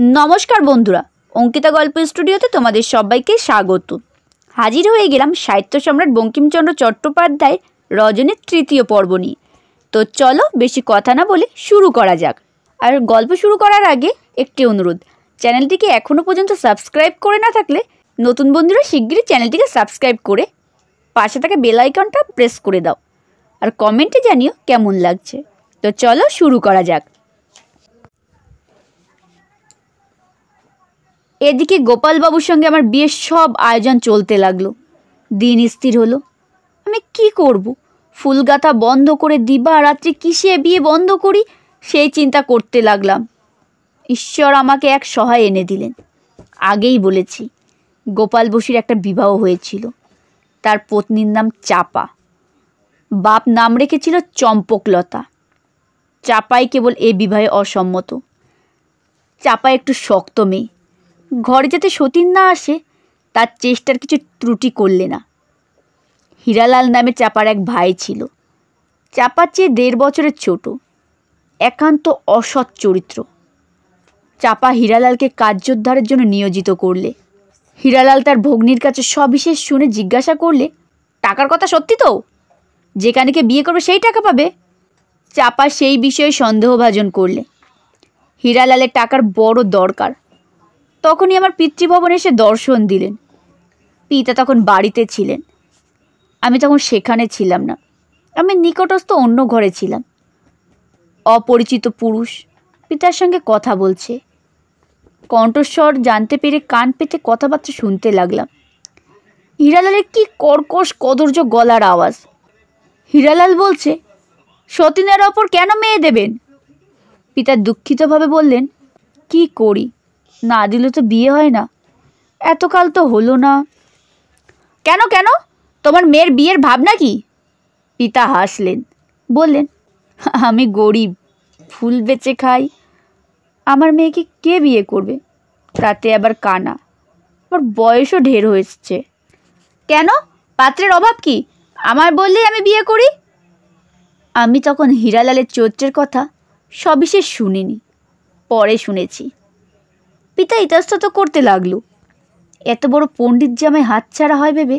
नमस्कार बंधुरा अंकिता गल्प स्टूडियोते तुम्हादेर सबाइके स्वागत। हाजिर हो गेलाम साहित्य सम्राट बंकिमचंद्र चट्टोपाध्याय रजनीर तृतीय पर्व निये। तो चलो बेशी कथा ना बोले शुरू करा जाक। और गल्प शुरू करार आगे एकटी अनुरोध, चैनलटिके एखोनो पर्यन्त सबस्क्राइब करे ना थाकले नतून बंधुरा शिगगिरई चैनलटिके सबस्क्राइब करे पाशे थाका बेल आइकनटा प्रेस करे दाओ और कमेंटे जानियो केमन लागছে। तो चलो शुरू करा जाक। एदिके गोपाल बाबुर संगे आमार बियेर सब आयोजन चलते लागलो। दिन स्थिर हलो। आमि कि करब, फुल गाथा बंध करे दिबा रात्रि किसे बिये बंध करी सेई चिंता करते लागलाम। ईश्वर आमाके एक सहाय एने दिलेन। आगेई बोलेछि गोपाल बसुर एकटा विवाह हयेछिलो। तार पत्नीर नाम चापा, बाप नाम रेखेछिलो चम्पकलता। चापाई केवल ए विवाहे असम्मत। चापा एकटु शक्त मेये, घरे जाते सतीन ना आसे तार चेष्टार किछु त्रुटि करले ना। हीरालाल नामे चापार एक भाई छिलो। चापार चेये 1.5 बछरेर छोटो, एकान्त असৎ चरित्र। चापा हीरालालके कार्योद्धारेर जन्य नियोजित करले। हीरालाल तार भग्निर काछे सविशेष शुने जिज्ञासा करले, टाकार कथा सत्यि तो? जे कानिके बिये करबे सेई टाका पाबे? चापा सेई विषये सन्देहभाजन करले। हीरालालेर टाकार बड़ दरकार। तखनई आमार पितृभवने एसे दर्शन दिलेन। पिता तखन बाड़ीते छिलेन, आमि तखन सेखाने छिलाम ना। आमि निकटस्थ अन्य घरे छिलाम। अपरिचित पुरुष पितार संगे कथा बोलछे। कण्ठस्वर जानते पेरे कान पेते कथाबार्ता शुनते लागलाम। हीरालालेर कि कर्कश कदर्ज गलार आवाज। हीरालाल बोलछे, सतीনের ओपर केन मेये देबेन? पिता दुःखितभावे बोललेन, कि करी, ना दिले तो बिये हय ना। एतकाल तो हलो ना। केन केन, तोमार मेয়ের बियेर भाबना कि? पिता हासलेन, बोललेन, आमी गरीब, फुल बेचे खाई। आमार मेয়েকে के बिये करबे? ताते आबार काना, आबार बयसও ढेर হয়েছে। केन, पात्रेर अभाव कि? आमार बोललेই आमी बिये करी। आमी तखन हीरालालेर चरित्रेर कथा सविशेष शुनिनी, परे शुनेছি। पिता इतस्तत करते लागलो। एत बड़ पंडित जामाई हातछाड़ा हय भेबे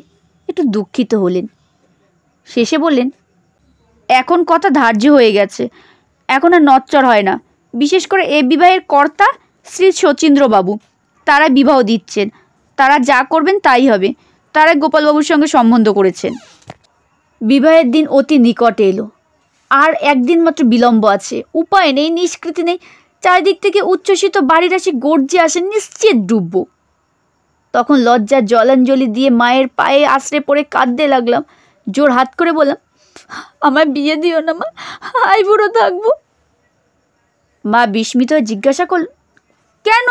एकटु दुःखित हलेन। शेषे बोललेन, एखन कथा धार्य हये गेছে, एखन आर नच्चर हय ना। विशेष करे ए विवाहेर कर्ता श्री शचीन्द्र बाबू, तारा विवाह दिচ্ছেন। तारा जा करबेन ताई हबे। ताराই गोपाल बाबुर संगे सम्बन्ध करेছেন। विवाहेर दिन अति निकटे एलो। আর একদিন মাত্র বিলম্ব আছে। উপায় নেই, নিষ্কৃতি নেই। চারিদিক থেকে উচ্ছ্বসিত বাড়িরাশি গর্জে আসে, নিশ্চিত ডুববো। তখন লজ্জার জলাঞ্জলি দিয়ে মায়ের পায়ে আছড়ে পড়ে কাঁদতে লাগলাম। জোর হাত করে বললাম, আমায় বিয়ে দিও না মা, আইবুড়ো থাকবো। মা বিস্মিত হয়ে জিজ্ঞাসা করল, কেন?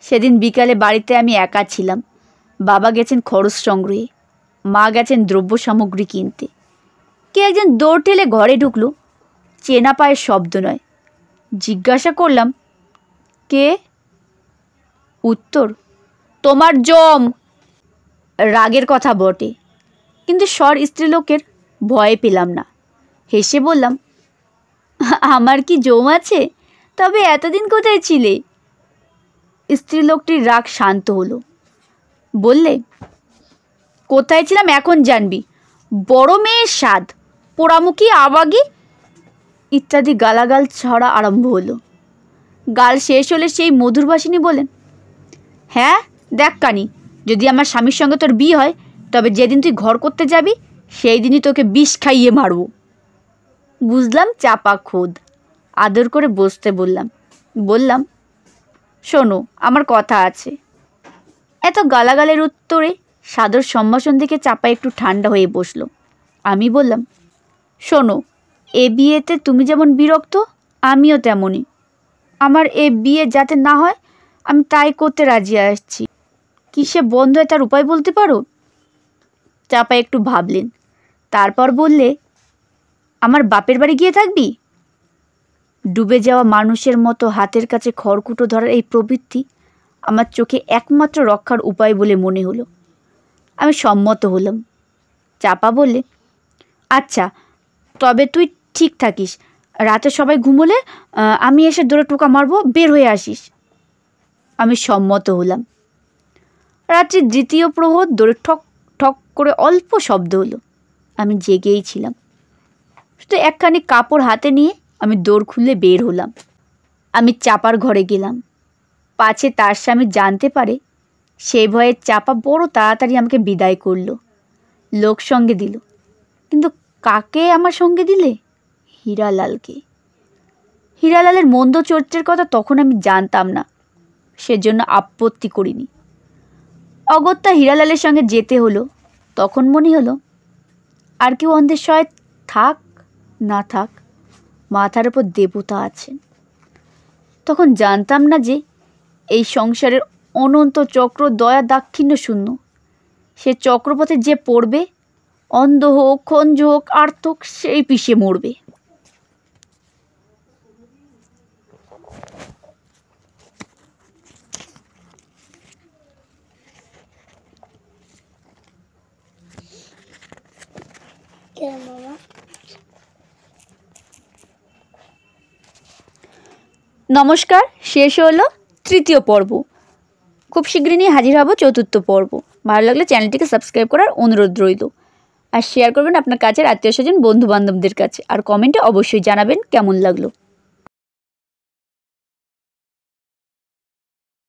সেদিন বিকালে বাড়িতে আমি একা ছিলাম। বাবা গেছেন খরচ সংগ্রহে, মা গেছেন দ্রব্য সামগ্রী কিনতে। কে একজন দৌড় ঠেলে ঘরে ঢুকলো। চেনা পায়ের শব্দ নয়। জিজ্ঞাসা করলাম, কে? উত্তর, তোমার জম। রাগের কথা বটে, কিন্তু স্বর স্ত্রীলোকের। ভয় পেলাম না। হেসে বললাম, আমার কি জম আছে? তবে এতদিন কোথায় ছিলে? স্ত্রীলোকটির রাগ শান্ত হলো। বললে, কোথায় ছিলাম এখন জানবি? বড় মেয়ের স্বাদ, পোড়ামুখী, আবাগী ইত্যাদি গালাগাল ছড়া আরম্ভ হলো। গাল শেষ হলে সেই মধুরবাসিনী বলেন, হ্যাঁ দেখ কানি, যদি আমার স্বামীর সঙ্গে তোর বিয়ে হয় তবে যেদিন তুই ঘর করতে যাবি সেই দিনই তোকে বিষ খাইয়ে মারব। বুঝলাম চাপা খোদ। আদর করে বসতে বললাম, শোনো, আমার কথা আছে। এত গালাগালের উত্তরে সাদর সম্ভাষণ দেখে চাপা একটু ঠান্ডা হয়ে বসলো। আমি বললাম, শোনো, এ বিয়েতে তুমি যেমন বিরক্ত আমিও তেমনই। আমার এ বিয়ে যাতে না হয় আমি তাই করতে রাজি আসছি। কিসে বন্ধ হয় তার উপায় বলতে পারো? চাপা একটু ভাবলেন, তারপর বললে, আমার বাপের বাড়ি গিয়ে থাকবি? ডুবে যাওয়া মানুষের মতো হাতের কাছে খড়কুটো ধরার এই প্রবৃত্তি আমার চোখে একমাত্র রক্ষার উপায় বলে মনে হলো। আমি সম্মত হলাম। চাপা বললে, আচ্ছা, তবে তুই ঠিক থাকিস। রাতে সবাই ঘুমোলে আমি এসে দৌড়ে টোকা মারবো, বের হয়ে আসিস। আমি সম্মত হলাম। রাত্রি দ্বিতীয় প্রহর দৌড়ে ঠক ঠক করে অল্প শব্দ হলো। আমি জেগেই ছিলাম। শুধু একখানি কাপড় হাতে নিয়ে আমি দৌড় খুলে বের হলাম। আমি চাপার ঘরে গেলাম, পাছে তার স্বামী জানতে পারে। সেই ভয়ে চাপা বড় তাড়াতাড়ি আমাকে বিদায় করলো, লোক সঙ্গে দিল। কিন্তু কাকে আমার সঙ্গে দিলে? হীরালালকে। হীরালালের মন্দ চরিত্রের কথা তখন আমি জানতাম না, সেজন্য আপত্তি করিনি। অগত্যা হীরালালের সঙ্গে যেতে হলো। তখন মনে হলো আর কেউ অন্ধের সহায় থাক না থাক, মাথার উপর দেবতা আছেন। তখন জানতাম না যে এই সংসারের অনন্ত চক্র দয়া দাক্ষিণ্য শূন্য। সে চক্রপথে যে পড়বে, অন্ধ হোক, খঞ্জ হোক, আর্ত হোক, সেই পিষে মরবে। নমস্কার, শেষ হলো তৃতীয় পর্ব। খুব শীঘ্রই নিয়ে হাজির হব চতুর্থ পর্ব। ভালো লাগলে চ্যানেলটিকে সাবস্ক্রাইব করার অনুরোধ রইল, আর শেয়ার করবেন আপনার কাছের আত্মীয় স্বজন, বন্ধু বান্ধবদের কাছে, আর কমেন্টে অবশ্যই জানাবেন কেমন লাগলো।